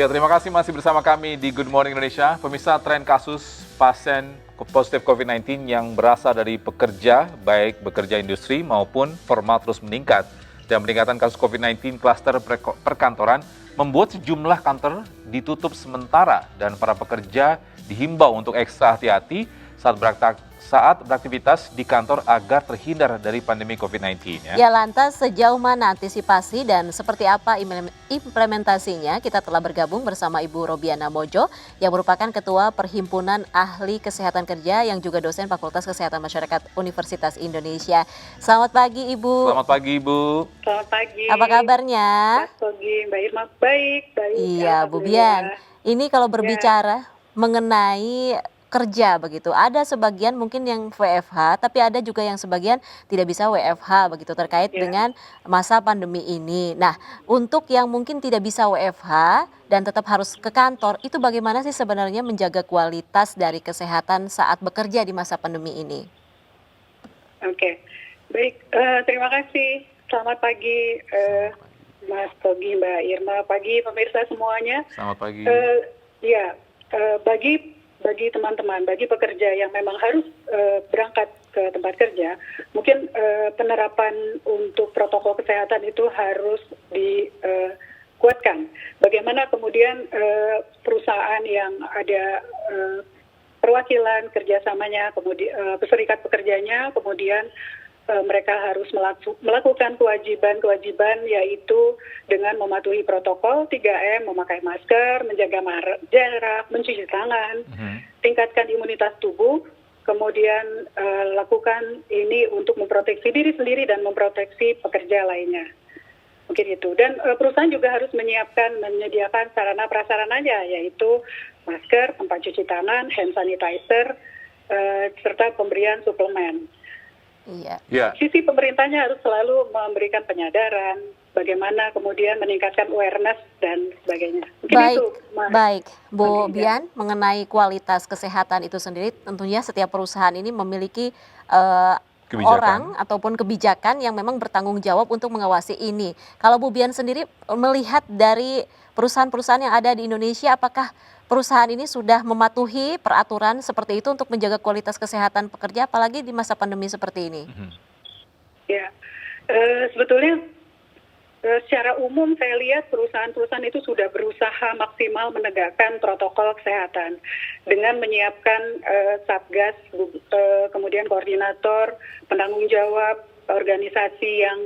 Ya, terima kasih masih bersama kami di Good Morning Indonesia. Pemirsa, tren kasus pasien positif COVID-19 yang berasal dari pekerja, baik bekerja industri maupun formal terus meningkat. Dan peningkatan kasus COVID-19 klaster perkantoran membuat sejumlah kantor ditutup sementara dan para pekerja dihimbau untuk ekstra hati-hati saat beraktivitas di kantor agar terhindar dari pandemi COVID-19. Ya, lantas sejauh mana antisipasi dan seperti apa implementasinya? Kita telah bergabung bersama Ibu Robiana Mojo yang merupakan Ketua Perhimpunan Ahli Kesehatan Kerja yang juga dosen Fakultas Kesehatan Masyarakat Universitas Indonesia. Selamat pagi Ibu. Selamat pagi Ibu. Selamat pagi. Apa kabarnya? Mas Togi, Mbak Irma, baik. Iya Bu Bian, ini kalau berbicara mengenai kerja begitu, ada sebagian mungkin yang WFH, tapi ada juga yang sebagian tidak bisa WFH begitu terkait dengan masa pandemi ini. Nah, untuk yang mungkin tidak bisa WFH dan tetap harus ke kantor, itu bagaimana sih sebenarnya menjaga kualitas dari kesehatan saat bekerja di masa pandemi ini? Oke, baik. Terima kasih. Selamat pagi, Mas Togi, Mbak Irma. Pagi pemirsa semuanya. Selamat pagi. Bagi teman-teman, bagi pekerja yang memang harus berangkat ke tempat kerja, mungkin penerapan untuk protokol kesehatan itu harus dikuatkan. Bagaimana kemudian perusahaan yang ada perwakilan kerjasamanya, kemudian serikat pekerjanya, kemudian mereka harus melakukan kewajiban yaitu dengan mematuhi protokol 3M, memakai masker, menjaga jarak, mencuci tangan, tingkatkan imunitas tubuh, kemudian lakukan ini untuk memproteksi diri sendiri dan memproteksi pekerja lainnya. Mungkin itu. Dan perusahaan juga harus menyediakan sarana prasarananya, yaitu masker, tempat cuci tangan, hand sanitizer, serta pemberian suplemen. Iya. Sisi pemerintahnya harus selalu memberikan penyadaran, bagaimana kemudian meningkatkan awareness dan sebagainya. Mungkin itu, baik, Bu Bian, mengenai kualitas kesehatan itu sendiri, tentunya setiap perusahaan ini memiliki orang ataupun kebijakan yang memang bertanggung jawab untuk mengawasi ini. Kalau Bu Bian sendiri melihat dari perusahaan-perusahaan yang ada di Indonesia, apakah perusahaan ini sudah mematuhi peraturan seperti itu untuk menjaga kualitas kesehatan pekerja, apalagi di masa pandemi seperti ini? Ya, sebetulnya secara umum saya lihat perusahaan-perusahaan itu sudah berusaha maksimal menegakkan protokol kesehatan dengan menyiapkan satgas, kemudian koordinator, penanggung jawab, organisasi yang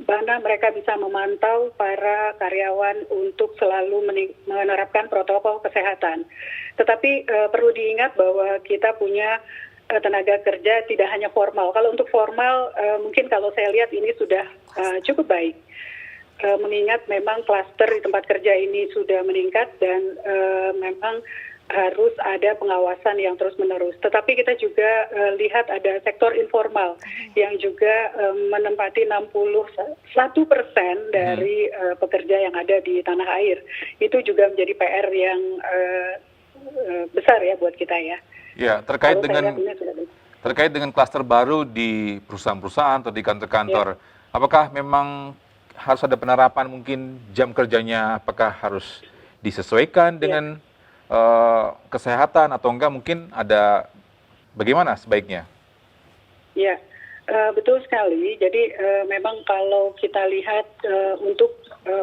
mana mereka bisa memantau para karyawan untuk selalu menerapkan protokol kesehatan. Tetapi perlu diingat bahwa kita punya tenaga kerja tidak hanya formal. Kalau untuk formal mungkin kalau saya lihat ini sudah cukup baik. Mengingat memang klaster di tempat kerja ini sudah meningkat dan memang harus ada pengawasan yang terus-menerus. Tetapi kita juga lihat ada sektor informal yang juga menempati 61% dari pekerja yang ada di tanah air. Itu juga menjadi PR yang besar ya buat kita ya. Ya, terkait dengan klaster baru di perusahaan-perusahaan atau di kantor-kantor, apakah memang harus ada penerapan mungkin jam kerjanya, apakah harus disesuaikan dengan kesehatan atau enggak, mungkin ada bagaimana sebaiknya? Ya, betul sekali. Jadi memang kalau kita lihat untuk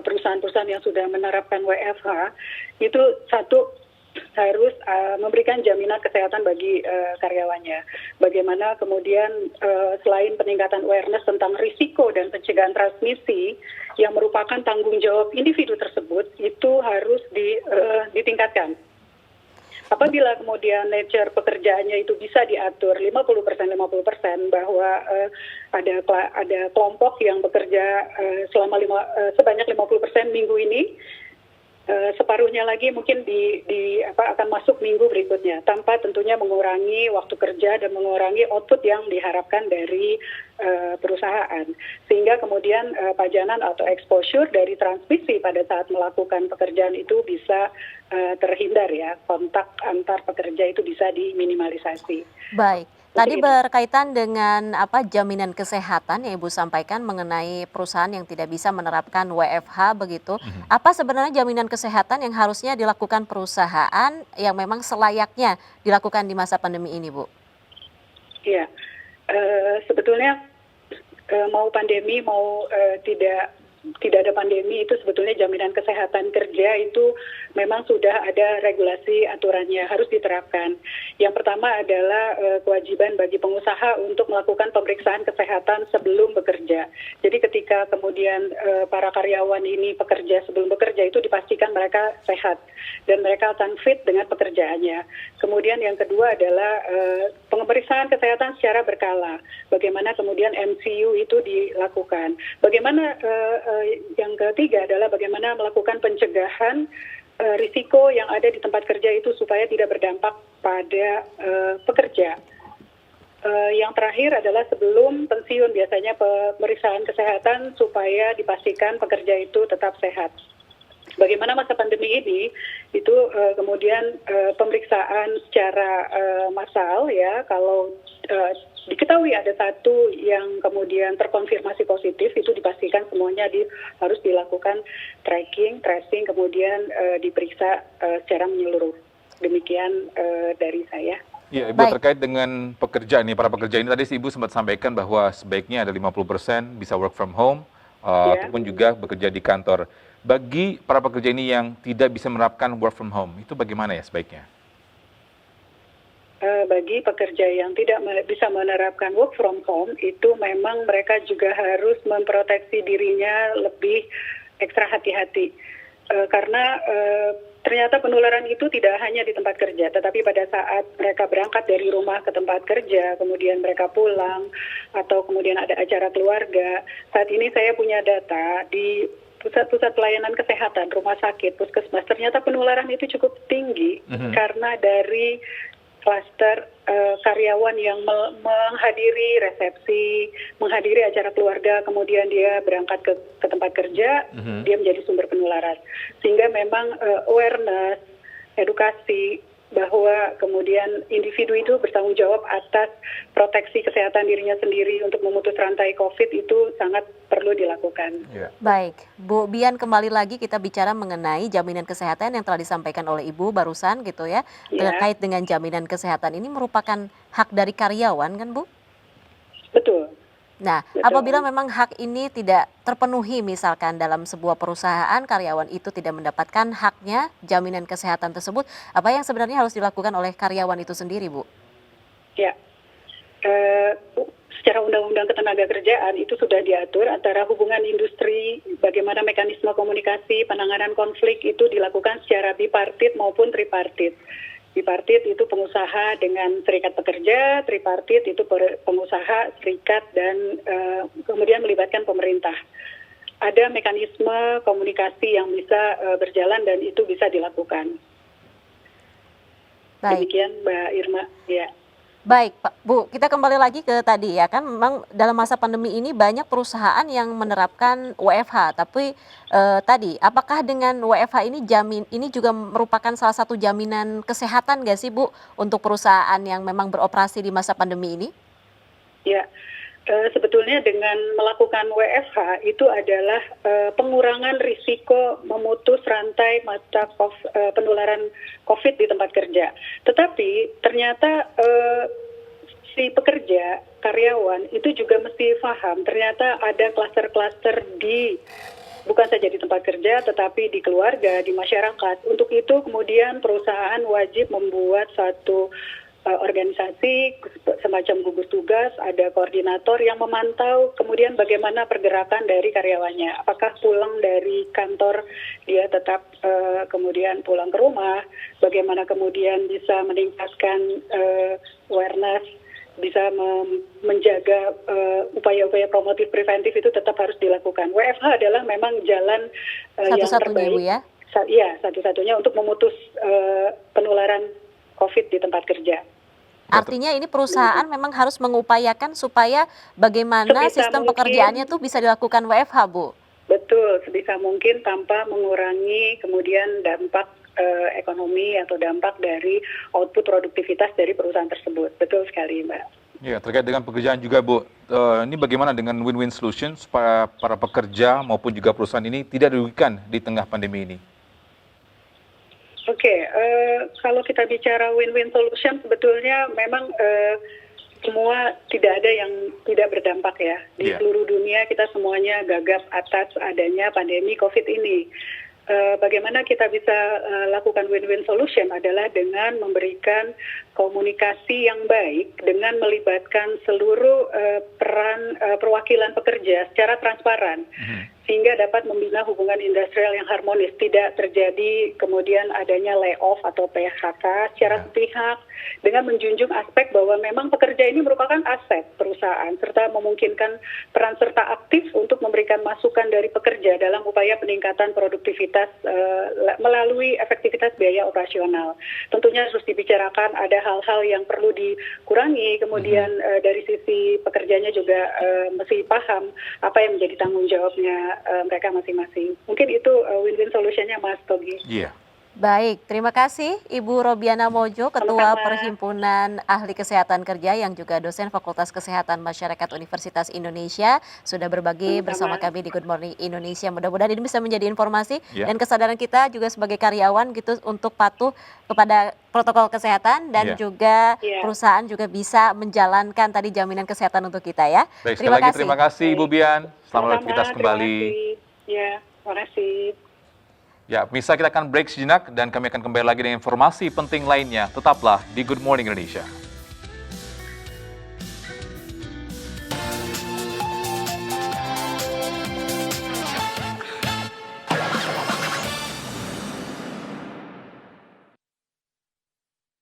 perusahaan-perusahaan yang sudah menerapkan WFH, itu satu harus memberikan jaminan kesehatan bagi karyawannya. Bagaimana kemudian selain peningkatan awareness tentang risiko dan pencegahan transmisi yang merupakan tanggung jawab individu tersebut, itu harus ditingkatkan. Apabila kemudian nature pekerjaannya itu bisa diatur 50% bahwa ada kelompok yang bekerja sebanyak 50% minggu ini, separuhnya lagi mungkin akan masuk minggu berikutnya, tanpa tentunya mengurangi waktu kerja dan mengurangi output yang diharapkan dari perusahaan, sehingga kemudian pajanan atau exposure dari transmisi pada saat melakukan pekerjaan itu bisa terhindar ya, kontak antar pekerja itu bisa diminimalisasi. Baik. Tadi berkaitan dengan jaminan kesehatan yang Ibu sampaikan mengenai perusahaan yang tidak bisa menerapkan WFH begitu. Apa sebenarnya jaminan kesehatan yang harusnya dilakukan perusahaan yang memang selayaknya dilakukan di masa pandemi ini, Bu? Iya, sebetulnya mau pandemi mau tidak ada pandemi itu sebetulnya jaminan kesehatan kerja itu memang sudah ada regulasi aturannya harus diterapkan. Yang pertama adalah kewajiban bagi pengusaha untuk melakukan pemeriksaan kesehatan sebelum bekerja. Jadi ketika kemudian para karyawan ini pekerja sebelum bekerja itu dipastikan mereka sehat dan mereka akan fit dengan pekerjaannya. Kemudian yang kedua adalah pemeriksaan kesehatan secara berkala. Bagaimana kemudian MCU itu dilakukan. Bagaimana yang ketiga adalah bagaimana melakukan pencegahan risiko yang ada di tempat kerja itu supaya tidak berdampak pada pekerja. Yang terakhir adalah sebelum pensiun biasanya pemeriksaan kesehatan supaya dipastikan pekerja itu tetap sehat. Bagaimana masa pandemi ini itu kemudian pemeriksaan secara massal ya kalau diketahui ada satu yang kemudian terkonfirmasi positif itu dipastikan semuanya harus dilakukan tracking, tracing kemudian diperiksa secara menyeluruh. Demikian dari saya. Ya, Ibu, terkait dengan pekerja ini, para pekerja ini tadi Ibu sempat sampaikan bahwa sebaiknya ada 50% bisa work from home ataupun juga bekerja di kantor. Bagi para pekerja ini yang tidak bisa menerapkan work from home, itu bagaimana ya sebaiknya? Bagi pekerja yang tidak bisa menerapkan work from home, itu memang mereka juga harus memproteksi dirinya lebih ekstra hati-hati. Karena ternyata penularan itu tidak hanya di tempat kerja, tetapi pada saat mereka berangkat dari rumah ke tempat kerja, kemudian mereka pulang, atau kemudian ada acara keluarga. Saat ini saya punya data di pusat-pusat pelayanan kesehatan, rumah sakit, puskesmas, ternyata penularan itu cukup tinggi karena dari klaster karyawan yang menghadiri resepsi, menghadiri acara keluarga, kemudian dia berangkat ke tempat kerja, dia menjadi sumber penularan. Sehingga memang awareness, edukasi bahwa kemudian individu itu bertanggung jawab atas proteksi kesehatan dirinya sendiri untuk memutus rantai COVID itu sangat perlu dilakukan. Baik, Bu Bian, kembali lagi kita bicara mengenai jaminan kesehatan yang telah disampaikan oleh Ibu barusan gitu ya. Terkait dengan jaminan kesehatan ini merupakan hak dari karyawan kan, Bu? Betul. Nah, apabila memang hak ini tidak terpenuhi misalkan dalam sebuah perusahaan karyawan itu tidak mendapatkan haknya jaminan kesehatan tersebut, apa yang sebenarnya harus dilakukan oleh karyawan itu sendiri, Bu? Ya, secara undang-undang ketenagakerjaan itu sudah diatur antara hubungan industri, bagaimana mekanisme komunikasi, penanganan konflik itu dilakukan secara bipartit maupun tripartit. Bipartit itu pengusaha dengan serikat pekerja, tripartit itu pengusaha, serikat, dan kemudian melibatkan pemerintah. Ada mekanisme komunikasi yang bisa berjalan dan itu bisa dilakukan. Baik. Demikian Mbak Irma. Ya. Baik, Pak, Bu, kita kembali lagi ke tadi ya kan memang dalam masa pandemi ini banyak perusahaan yang menerapkan WFH, tapi tadi apakah dengan WFH ini juga merupakan salah satu jaminan kesehatan nggak sih, Bu, untuk perusahaan yang memang beroperasi di masa pandemi ini? Ya, sebetulnya dengan melakukan WFH itu adalah pengurangan risiko memutus rantai mata penularan COVID di tempat kerja. Tetapi ternyata si pekerja, karyawan itu juga mesti paham ternyata ada klaster-klaster bukan saja di tempat kerja tetapi di keluarga, di masyarakat. Untuk itu kemudian perusahaan wajib membuat satu organisasi semacam gugus tugas, ada koordinator yang memantau kemudian bagaimana pergerakan dari karyawannya. Apakah pulang dari kantor dia tetap kemudian pulang ke rumah, bagaimana kemudian bisa meningkatkan awareness, bisa menjaga upaya-upaya promotif preventif itu tetap harus dilakukan. WFH adalah memang jalan yang terbaik. Bu, ya? Iya, satu-satunya untuk memutus penularan COVID di tempat kerja. Artinya ini perusahaan memang harus mengupayakan supaya bagaimana sistem pekerjaannya tuh bisa dilakukan WFH, Bu? Betul, sebisa mungkin tanpa mengurangi kemudian dampak ekonomi atau dampak dari output produktivitas dari perusahaan tersebut. Betul sekali, Mbak. Ya, terkait dengan pekerjaan juga, Bu. Ini bagaimana dengan win-win solution supaya para pekerja maupun juga perusahaan ini tidak dirugikan di tengah pandemi ini? Oke, kalau kita bicara win-win solution, sebetulnya memang semua tidak ada yang tidak berdampak ya. Di Iya. seluruh dunia kita semuanya gagap atas adanya pandemi COVID ini. Bagaimana kita bisa lakukan win-win solution adalah dengan memberikan komunikasi yang baik dengan melibatkan seluruh peran perwakilan pekerja secara transparan. Sehingga dapat membina hubungan industrial yang harmonis, tidak terjadi kemudian adanya layoff atau PHK secara sepihak, dengan menjunjung aspek bahwa memang pekerja ini merupakan aset perusahaan, serta memungkinkan peran serta aktif untuk memberikan masukan dari pekerja dalam upaya peningkatan produktivitas melalui efektivitas biaya operasional. Tentunya harus dibicarakan ada hal-hal yang perlu dikurangi, kemudian dari sisi pekerjanya juga mesti paham apa yang menjadi tanggung jawabnya mereka masing-masing. Mungkin itu win-win solution-nya, Mas Togi. Iya. Baik, terima kasih Ibu Robiana Mojo, Ketua Sama-sama. Perhimpunan Ahli Kesehatan Kerja yang juga dosen Fakultas Kesehatan Masyarakat Universitas Indonesia, sudah berbagi bersama kami di Good Morning Indonesia. Mudah-mudahan ini bisa menjadi informasi Ya. dan kesadaran kita juga sebagai karyawan gitu untuk patuh kepada protokol kesehatan dan Ya. juga Ya. perusahaan juga bisa menjalankan tadi jaminan kesehatan untuk kita ya. Baik, sekali lagi terima kasih Ibu Bian. Selamat Sama-sama, beraktivitas terima kembali. kasih. Ya, terima kasih. Ya, pemirsa, kita akan break sejenak dan kami akan kembali lagi dengan informasi penting lainnya. Tetaplah di Good Morning Indonesia.